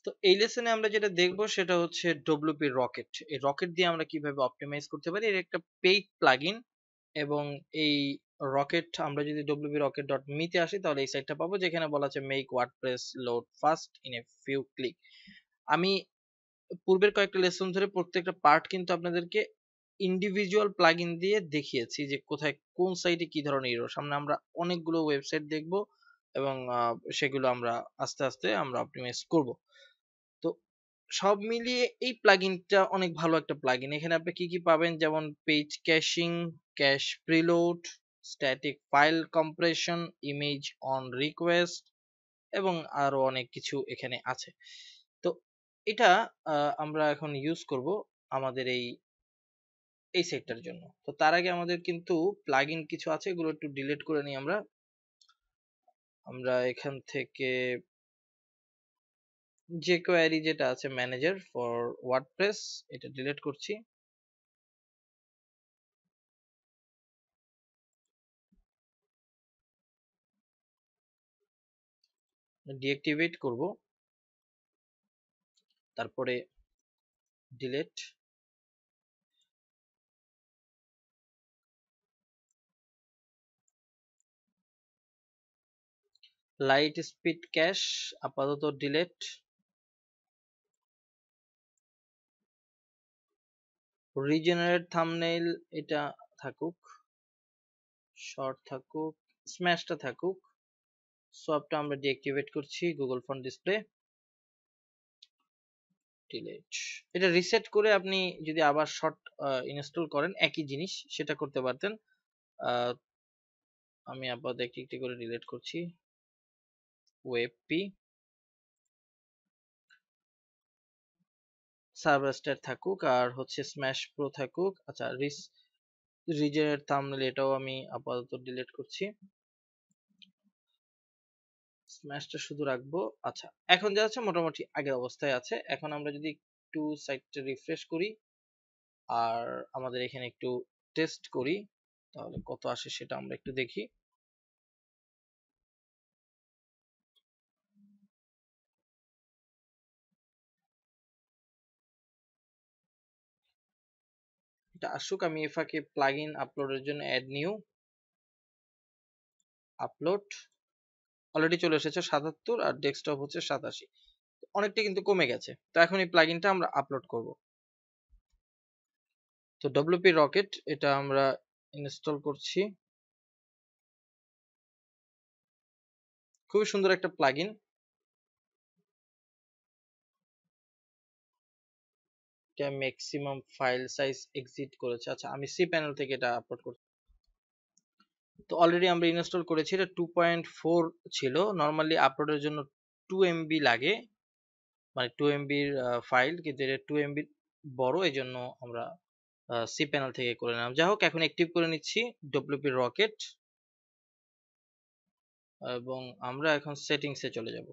তো এই লেসনে আমরা যেটা দেখবো সেটা হচ্ছে ডব্লিউপি রকেট। এই রকেট দিয়ে আমরা কিভাবে অপটিমাইজ করতে পারি, এর একটা পেইড প্লাগইন। এবং এই রকেট আমরা যদি wp-rocket.me তে আসি তাহলে এই সাইটটা পাবো, যেখানে বলা আছে make WordPress load fast in a few click. আমি পূর্বের কয়েকটা লেসন ধরে প্রত্যেকটা পার্ট কিন্তু আপনাদেরকে ইন্ডিভিজুয়াল প্লাগইন দিয়ে দেখিয়েছি যে কোথায় কোন সাইটে কি ধরনের এরর। সামনে আমরা অনেকগুলো ওয়েবসাইট দেখব এবং সেগুলো আমরা আস্তে আস্তে আমরা অপটিমাইজ করব। তো সব মিলিয়ে এই প্লাগইনটা অনেক ভালো একটা প্লাগইন। এখানে আপনি কি কি পাবেন, যেমন page caching, cache preload, static file compression, image on request এবং আরো অনেক কিছু এখানে আছে। তো এটা আমরা এখন ইউজ করব আমাদের এই সেটটার জন্য। তো তার আগে আমাদের কিন্তু প্লাগইন কিছু আছে, এগুলো একটু ডিলিট করে নিই আমরা। আমরা এখান থেকে যে কোয়ারি যেটা আছে ম্যানেজার ফর ওয়ার্ডপ্রেস, এটা ডিলিট করছি। ডিঅ্যাক্টিভেট করব, তারপরে ডিলিট। লাইট স্পিড ক্যাশ আপাতত ডিলিট। রিজেনারেট থাম্বনেইল এটা থাকুক, শর্ট থাকুক, স্ম্যাশটা থাকুক, সবটা আমরা ডিঅ্যাক্টিভেট করছি। Google font display delete. এটা রিসেট করে আপনি যদি আবার শর্ট ইনস্টল করেন একই জিনিস সেটা করতে পারতেন। আমি আপাতত একটি একটি করে ডিলিট করছি। ওয়েবপি, সার্ভার স্টার থাকুক, আর হচ্ছে স্ম্যাশ প্রো থাকুক। আচ্ছা, রিজেনারেট থাম্বনেইল এটাও আমি আপাতত ডিলিট করছি, স্ম্যাশটা শুধু রাখবো। আচ্ছা, এখন যা আছে মোটামুটি আগের অবস্থায় আছে। এখন আমরা যদি একটু সাইটটা রিফ্রেশ করি আর আমাদের এখানে একটু টেস্ট করি তাহলে কত আসে সেটা আমরা একটু দেখি। এটা আসুক, আমি এ ফাঁকে প্লাগইন আপলোডের জন্য অ্যাড নিউ আপলোড অলরেডি চলে এসেছে 77 আর ডেস্কটপ হচ্ছে 87, অনেকটা কিন্তু কমে গেছে। তো এখন এই প্লাগইনটা আমরা আপলোড করব। তো ডব্লিউপি রকেট এটা আমরা ইনস্টল করছি। খুবই সুন্দর একটা প্লাগইন। এটা ম্যাক্সিমাম ফাইল সাইজ এক্সিট করেছে। আচ্ছা, আমি সি প্যানেল থেকে এটা আপলোড করছি। তো অলরেডি আমরা ইনস্টল করেছি, এটা 2.4 ছিল। নরমালি আপলোডের জন্য 2 MB লাগে, মানে 2 MB ফাইল, কিন্তু এটা 2 MB বড়, এই জন্য আমরা সি প্যানেল থেকে করে নিলাম। যাই হোক, এখন অ্যাক্টিভ করে নিচ্ছি ডব্লিউপি রকেট এবং আমরা এখন সেটিংসে চলে যাব।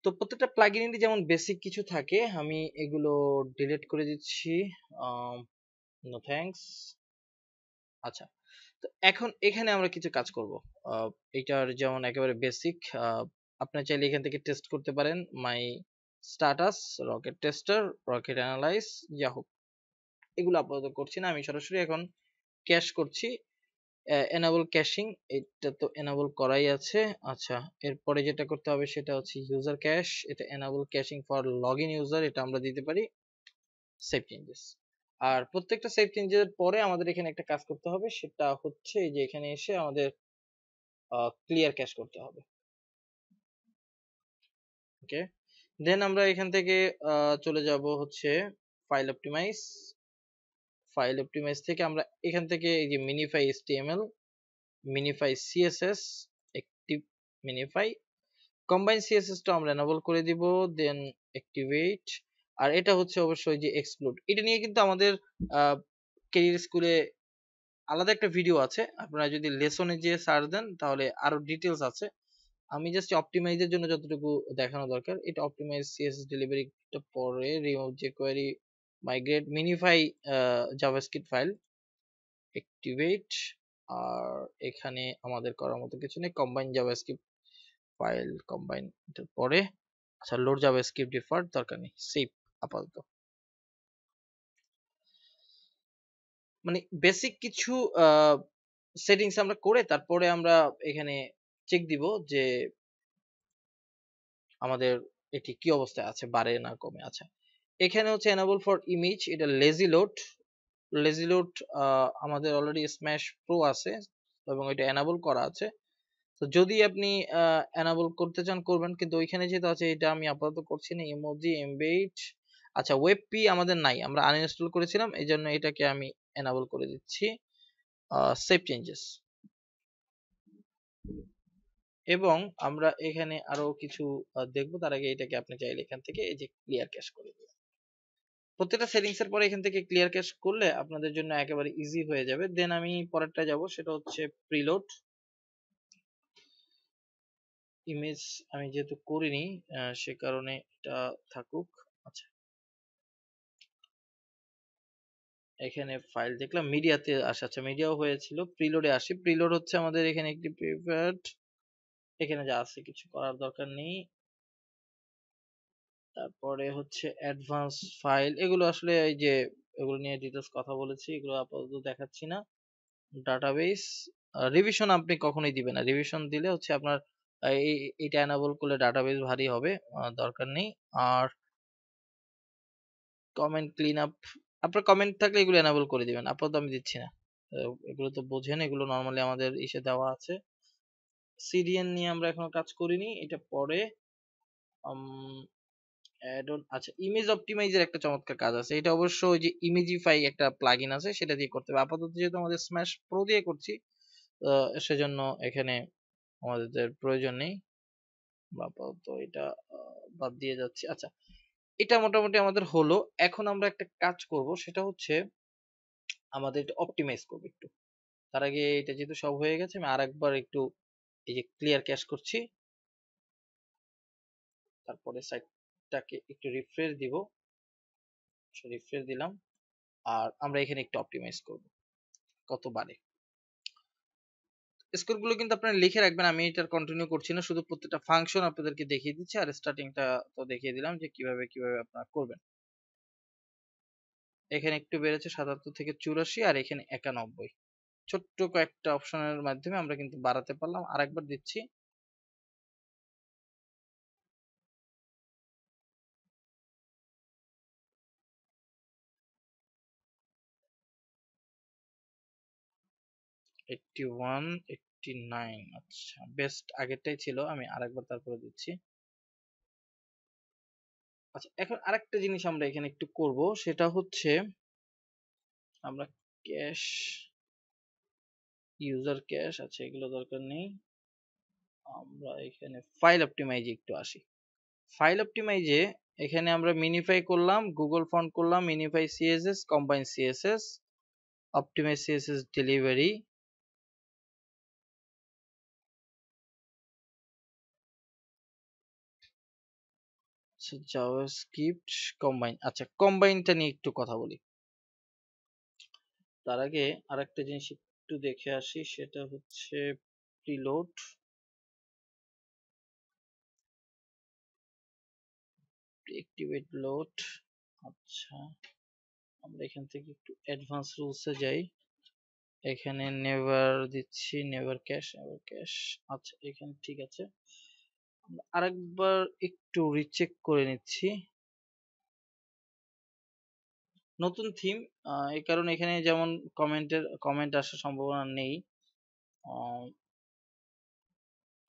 তো প্রত্যেকটা প্লাগইনেরই যেমন বেসিক কিছু থাকে, আমি এগুলো ডিলিট করে দিচ্ছি। No thanks. আচ্ছা, তো এখন এখানে আমরা কিছু কাজ করব। এটার যেমন একেবারে বেসিক, আপনারা চাইলে এখান থেকে টেস্ট করতে পারেন my status, rocket tester, rocket analyze, যা হোক এগুলো আপাতত করছি না, আমি সরাসরি এখন ক্যাশ করছি। এনাবল ক্যাশিং, এটা তো এনাবল করাই আছে। আচ্ছা, এরপরে যেটা করতে হবে সেটা হচ্ছে ইউজার ক্যাশ, এটা এনাবল ক্যাশিং ফর লগইন ইউজার, এটা আমরা দিতে পারি। Save changes. আর প্রত্যেকটা সেভ চেঞ্জের পরে আমাদের এখানে একটা কাজ করতে হবে, সেটা হচ্ছে এই যে এখানে এসে আমাদের ক্লিয়ার ক্যাশ করতে হবে। ওকে, দেন আমরা এখান থেকে চলে যাব হচ্ছে ফাইল অপটিমাইজ। ফাইল অপটিমাইজ থেকে আমরা এখান থেকে এই যে মিনিফাই HTML, মিনিফাই CSS, active মিনিফাই, combine CSS টা আমরা এনেবল করে দিব, দেন অ্যাক্টিভেট। আর এটা হচ্ছে অবশ্যই যে এক্সক্লুড, এটা নিয়ে কিন্তু আমাদের ক্যারিয়ার স্কুলে আলাদা একটা ভিডিও আছে, আপনারা যদি লেসনে যেয়ে সার্চ দেন তাহলে আরো ডিটেলস আছে। আমি জাস্ট অপটিমাইজের জন্য যতটুকু দেখানো দরকার, এটা অপটিমাইজ CSS ডেলিভারি পরে রিমুভ যে query migrate minify JavaScript file, activate. আর এখানে আমাদের করার মতো কিছু নেই, কম্বাইন জাভাস্ক্রিপ্ট ফাইল কম্বাইন এটার পরে আচ্ছা, লোড জাভাস্ক্রিপ্ট ডিফল্ট দরকার নেই, সেভ আপাতত। মানে বেসিক কিছু সেটিংস আমরা করে তারপরে আমরা এখানে চেক দিব যে আমাদের এটি কি অবস্থায় আছে, বাড়ে না কমে। আচ্ছা, এখানে হচ্ছে এনেবল ফর ইমেজ, এটা লেজি লোড। লেজি লোড আমাদের অলরেডি স্ম্যাশ প্রো আছে এবং এটা এনেবল করা আছে। তো যদি আপনি এনেবল করতে চান করবেন, কিন্তু ওইখানে যেহেতু আছে এটা আমি আপাতত করছি না। ইমোজি এমবেড, আচ্ছা ওয়েব পি আমাদের নাই, আমরা আনইনস্টল করেছিলাম, এই জন্য এটাকে আমি এনেবল করে দিচ্ছি। সেভ চেঞ্জেস, এবং আমরা এখানে আরো কিছু দেখবো। তার আগে এটাকে আপনি চাইলে এখান থেকে এই যে ক্লিয়ার ক্যাশ করে দিবেন। প্রত্যেকটা সেটিংস এর পরে এখান থেকে ক্লিয়ার ক্যাশ করলে আপনাদের জন্য একেবারে ইজি হয়ে যাবে। দেন আমি পরেরটা যাব, সেটা হচ্ছে প্রিলোড ইমেজ। আমি যেহেতু করিনি সে কারণে এটা থাকুক। আচ্ছা, এখানে ফাইল দেখলাম মিডিয়াতে আসা, আচ্ছা মিডিয়াও হয়েছিল। প্রিলোডে আসি, প্রিলোড হচ্ছে আমাদের এখানে একটি প্রিপেয়ার্ড, এখানে যা আছে কিছু করার দরকার নেই। তারপরে হচ্ছে অ্যাডভান্স ফাইল, এগুলো আসলে এই যে এগুলো নিয়ে ডিটেলস কথা বলেছি, এগুলো আপাতত দেখাচ্ছি না। ডাটাবেস রিভিশন আপনি কখনোই দিবেন না, রিভিশন দিলে হচ্ছে আপনার এইটা এনাবল করলে ডাটাবেস ভারী হবে, দরকার নেই। আর কমেন্ট ক্লিন আপ, আপনার কমেন্ট থাকলে এগুলো এনাবল করে দিবেন, আপাতত আমি দিচ্ছি না। এগুলো তো বোঝেন, এগুলো নর্মালি আমাদের ইসে দেওয়া আছে। সিডিএন নিয়ে আমরা এখনো কাজ করিনি, এটা পরে। আচ্ছা, ইমেজ অপটিমাইজের একটা চমৎকার কাজ আছে, এটা অবশ্য ওই যে ইমেজিফাই একটা প্লাগইন আছে সেটা দিয়ে করতে হবে। আপাতত যেহেতু আমাদের স্ম্যাশ প্রো দিয়ে করছি, সেজন্য এখানে আমাদের প্রয়োজন নেই, বা আপাতত এটা বাদ দিয়ে যাচ্ছি। আচ্ছা, এটা মোটামুটি আমাদের হলো। এখন আমরা একটা কাজ করব, সেটা হচ্ছে আমাদের এটা অপটিমাইজ করবো একটু। তার আগে এটা যেহেতু সব হয়ে গেছে, আমি আরেকবার একটু এই যে ক্লিয়ার ক্যাশ করছি, তারপরে সাইটটাকে একটু রিফ্রেশ দিব, রিফ্রেশ দিলাম। আর আমরা এখানে একটু অপটিমাইজ করব কতবারে। স্কোর গুলো কিন্তু আপনারা লিখে রাখবেন, আমি এটা কন্টিনিউ করছি না, শুধু প্রত্যেকটা ফাংশন আপনাদেরকে দেখিয়ে দিচ্ছি, আর স্টার্টিংটা তো দেখিয়ে দিলাম যে কিভাবে কিভাবে আপনারা করবেন। এখানে একটু বেড়েছে ৭৭ থেকে ৮৪, আর এখানে ৯১। ছোট্ট কয়েকটা অপশনের মাধ্যমে আমরা কিন্তু বাড়াতে পারলাম। আরেকবার দিচ্ছি, ৮১, ৮৯। আচ্ছা, বেস্ট আগেরটাই ছিল, আমি আরেকবার তারপরে দিচ্ছি। আচ্ছা, এখন আরেকটা জিনিস আমরা এখানে একটু করব, সেটা হচ্ছে আমরা ক্যাশ, ইউজার ক্যাশ, আচ্ছা এগুলো দরকার নেই। আমরা এখানে ফাইল অপটিমাইজে একটু আসি। ফাইল অপটিমাইজে এখানে আমরা মিনিফাই করলাম, গুগল ফন্ট করলাম, minify CSS, combine CSS, optimize CSS delivery, আচ্ছা জাভাস্ক্রিপ্ট কম্বাইন। আচ্ছা, কম্বাইনটা নিয়ে একটু কথা বলি। তার আগে আরেকটা জিনিস একটু দেখে আসি, সেটা হচ্ছে প্রিলোড, অ্যাক্টিভেট লোড। আচ্ছা, আমরা এখান থেকে একটু অ্যাডভান্স রুলসে যাই, এখানে নেভার দিচ্ছি, নেভার ক্যাশ, নেভার ক্যাশ। আচ্ছা, এখানে ঠিক আছে। আমরা আরেকবার একটু রিচেক করে নিচ্ছি। নতুন থিম, এই কারণে এখানে যেমন কমেন্ট আসার সম্ভাবনা নেই।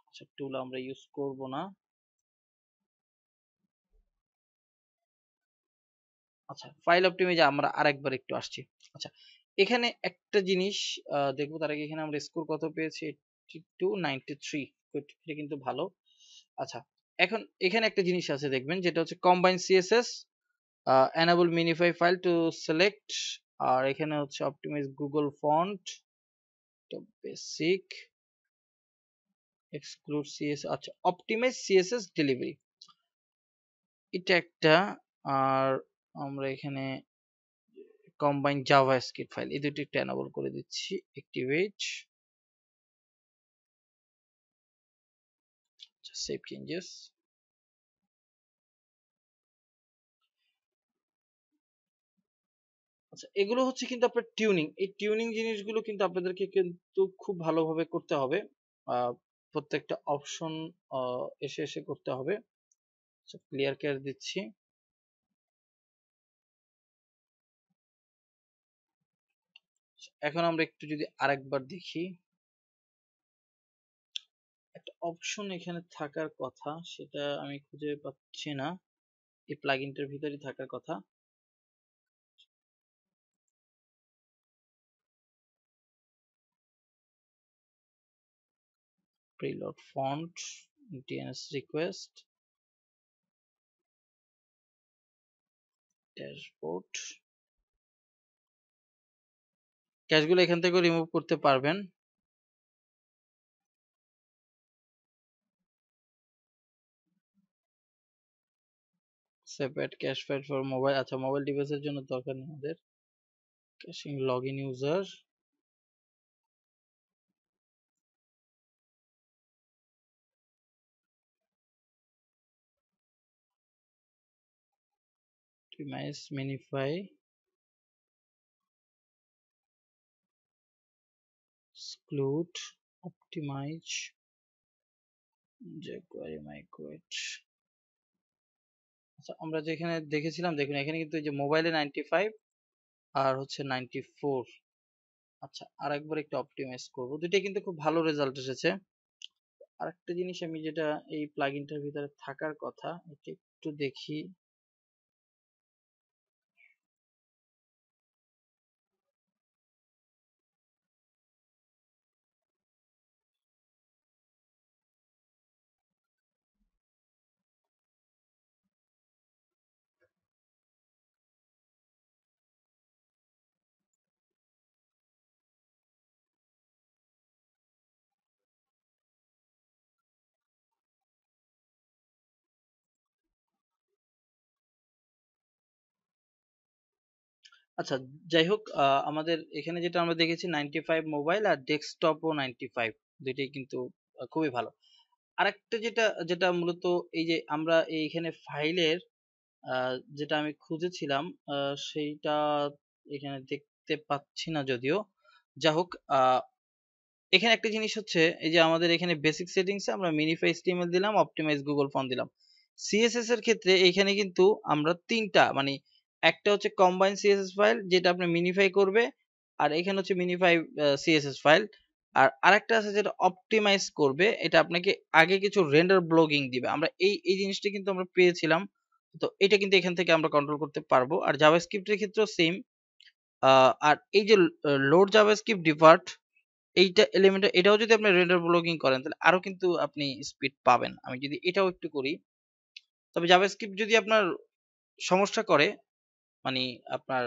আচ্ছা, টুল আমরা ইউজ করব না। আচ্ছা, ফাইল অপটিমাইজে আমরা আরেকবার একটু আসছি। আচ্ছা, এখানে একটা জিনিস দেখবো, তার আগে এখানে আমরা স্কোর কত পেয়েছি, 82, 93, এটা কিন্তু ভালো। আচ্ছা, এখন এখানে একটা জিনিস আছে দেখবেন, যেটা হচ্ছে combine CSS, enable minify file to select, আর এখানে হচ্ছে optimize গুগল ফন্ট, তো বেসিক এক্সক্লুড সিএস, আচ্ছা optimize সিএসএস ডেলিভারি, এটা একটা। আর আমরা এখানে কম্বাইন জাভাস্ক্রিপ্ট ফাইল, এই দুটো একটু এনেবল করে দিচ্ছি, অ্যাক্টিভেট, সেভ চেঞ্জেস। আচ্ছা, এগুলো হচ্ছে কিন্তু আপনার টিউনিং। এই টিউনিং জিনিসগুলো কিন্তু আপনাদেরকে কিন্তু খুব ভালোভাবে করতে হবে। প্রত্যেকটা অপশন এসে এসে করতে হবে। ক্লিয়ার কেয়ার দিচ্ছি। এখন আমরা একটু যদি আরেকবার দেখি, একটা অপশন এখানে থাকার কথা, সেটা আমি খুঁজে পাচ্ছি না। এই প্লাগইনটার ভিতরে থাকার কথা। Preload font, DNS request, dashboard. ক্যাশগুলো এখান থেকে রিমুভ করতে পারবেন। Separate cache file for mobile. আচ্ছা, মোবাইল ডিভাইসের জন্য দরকার নেই আমাদের। Caching login user, optimize minify, exclude, optimize, jQuery migrate। আচ্ছা, আমরা যেখানে দেখেছিলাম, দেখুন এখানে কিন্তু এই যে মোবাইলে 95 আর হচ্ছে 94। আচ্ছা, আরেকবার একটু অপটিমাইজ করব, দুটোই কিন্তু খুব ভালো রেজাল্ট এসেছে। আরেকটা জিনিস আমি যেটা এই প্লাগইনটার ভিতরে থাকার কথা, এটা একটু দেখি। আচ্ছা, যাই হোক, আমাদের এখানে যেটা আমরা দেখেছি 95 মোবাইল আর ডেস্কটপও 95, দুইটাই কিন্তু খুবই ভালো। আরেকটা যেটা যেটা মূলত এই যে আমরা এইখানে ফাইলের যেটা আমি খুঁজেছিলাম, সেইটা এখানে দেখতে পাচ্ছি না যদিও। যা হোক, এখানে একটা জিনিস হচ্ছে, এই যে আমাদের এখানে বেসিক সেটিংসে আমরা মিনিফাই এইচটিএমএল দিলাম, অপটিমাইজ গুগল ফন্ট দিলাম। সিএসএস এর ক্ষেত্রে এখানে কিন্তু আমরা তিনটা, মানে একটা হচ্ছে কম্বাইন সিএসএস ফাইল যেটা আপনি মিনিফাই করবে, আর এখানে হচ্ছে মিনিফাই সিএসএস ফাইল, আর আরেকটা আছে যেটা অপটিমাইজ করবে, এটা আপনাকে আগে কিছু রেন্ডার ব্লগিং দিবে। আমরা এই জিনিসটা কিন্তু আমরা পেয়েছিলাম, তো এটা কিন্তু এখান থেকে আমরা কন্ট্রোল করতে পারবো। আর জাভাস্ক্রিপ্টের ক্ষেত্রেও সেম। আর এই যে লোড জাভাস্ক্রিপ্ট ডিফার্ট, এইটা এলিমেন্ট, এটাও যদি আপনি রেন্ডার ব্লগিং করেন তাহলে আরো কিন্তু আপনি স্পিড পাবেন। আমি যদি এটাও একটু করি, তবে জাভাস্ক্রিপ্ট যদি আপনার সমস্যা করে, মানে আপনার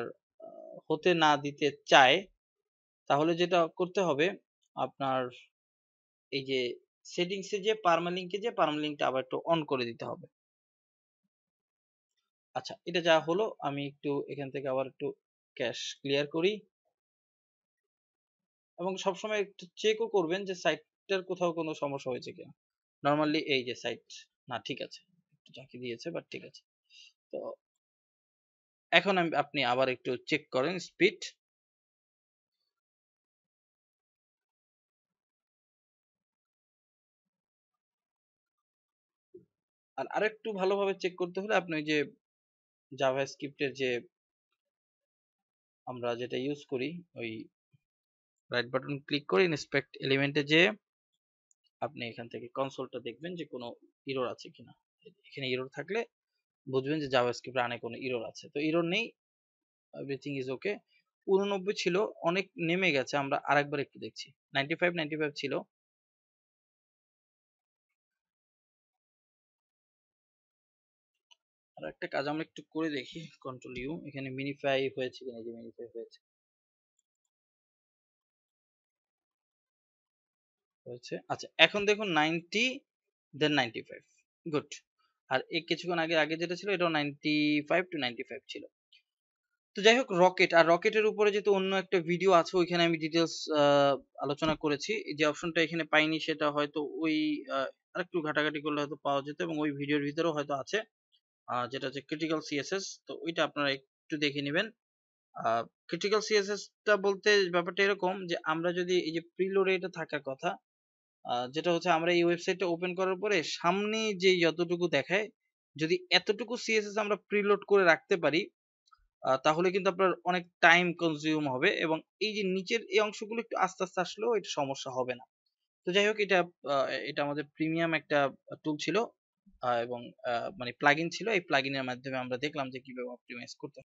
হতে না দিতে চায়, তাহলে যেটা করতে হবে আপনার, এই যে সেটিংসে যে পার্মালিঙ্কে, যে পার্মালিঙ্কটা আবার একটু অন করে দিতে হবে। আচ্ছা, এটা যা হলো, আমি একটু এখান থেকে আবার একটু ক্যাশ ক্লিয়ার করি, এবং সবসময় একটু চেকও করবেন যে সাইটটার কোথাও কোনো সমস্যা হয়েছে কিনা। নরমালি এই যে সাইট, না ঠিক আছে, একটু ঝাঁকি দিয়েছে, বাট ঠিক আছে। তো এখন আপনি আবার একটু চেক করেন স্পিড। আর আরেকটু ভালোভাবে চেক করতে হলে আপনি ওই যে জাভাস্ক্রিপ্টের যে আমরা যেটা ইউজ করি, ওই রাইট বাটন ক্লিক করে ইন্সপেক্ট এলিমেন্টে যে আপনি এখান থেকে কনসোলটা দেখবেন যে কোনো ইরর আছে কিনা। এখানে ইরর থাকলে বুঝবেন যে জাভাস্ক্রিপ্ট রানে কোনো ইরর আছে। তো ইরর নেই, এভরিথিং ইজ ওকে। 89 ছিল, অনেক নেমে গেছে। আমরা আরেকবার একটু দেখছি। 95 ছিল। আর একটা কাজ আমরা একটু করে দেখি, কন্ট্রোল ইউ, এখানে মিনিফাই হয়েছে কিনা। যে মিনিফাই হয়েছে, হয়েছে। আচ্ছা, এখন দেখুন 90 দেন 95, গুড। আর এই কিছুক্ষণ আগে আগে যেটা ছিল এটাও 95 টু 95 ছিল। তো যাই হোক, রকেট, আর রকেটের উপরে যেহেতু অন্য একটা ভিডিও আছে, ওইখানে আমি ডিটেলস আলোচনা করেছি। যে অপশনটা এখানে পাইনি সেটা হয়তো ওই আরেকটু ঘাটাঘাটি করলে হয়তো পাওয়া যেত, এবং ওই ভিডিওর ভিতরেও হয়তো আছে, যেটা হচ্ছে ক্রিটিক্যাল সিএসএস। তো ওইটা আপনারা একটু দেখে নেবেন। ক্রিটিক্যাল সিএসএস টা বলতে ব্যাপারটা এরকম যে আমরা যদি এই যে প্রিলোডে এটা থাকার কথা, যেটা হচ্ছে আমরা এই ওয়েবসাইটটা ওপেন করার পরে সামনে যে যতটুকু দেখায়, যদি এতটুকু সিএসএস আমরা প্রিলোড করে রাখতে পারি, তাহলে কিন্তু আপনার অনেক টাইম কনজিউম হবে এবং এই যে নিচের এই অংশগুলো একটু আস্তে আস্তে আসলেও এটা সমস্যা হবে না। তো যাই হোক, এটা আমাদের প্রিমিয়াম একটা টুল ছিল, এবং মানে প্লাগইন ছিল। এই প্লাগইনের মাধ্যমে আমরা দেখলাম যে কিভাবে অপটিমাইজ করতে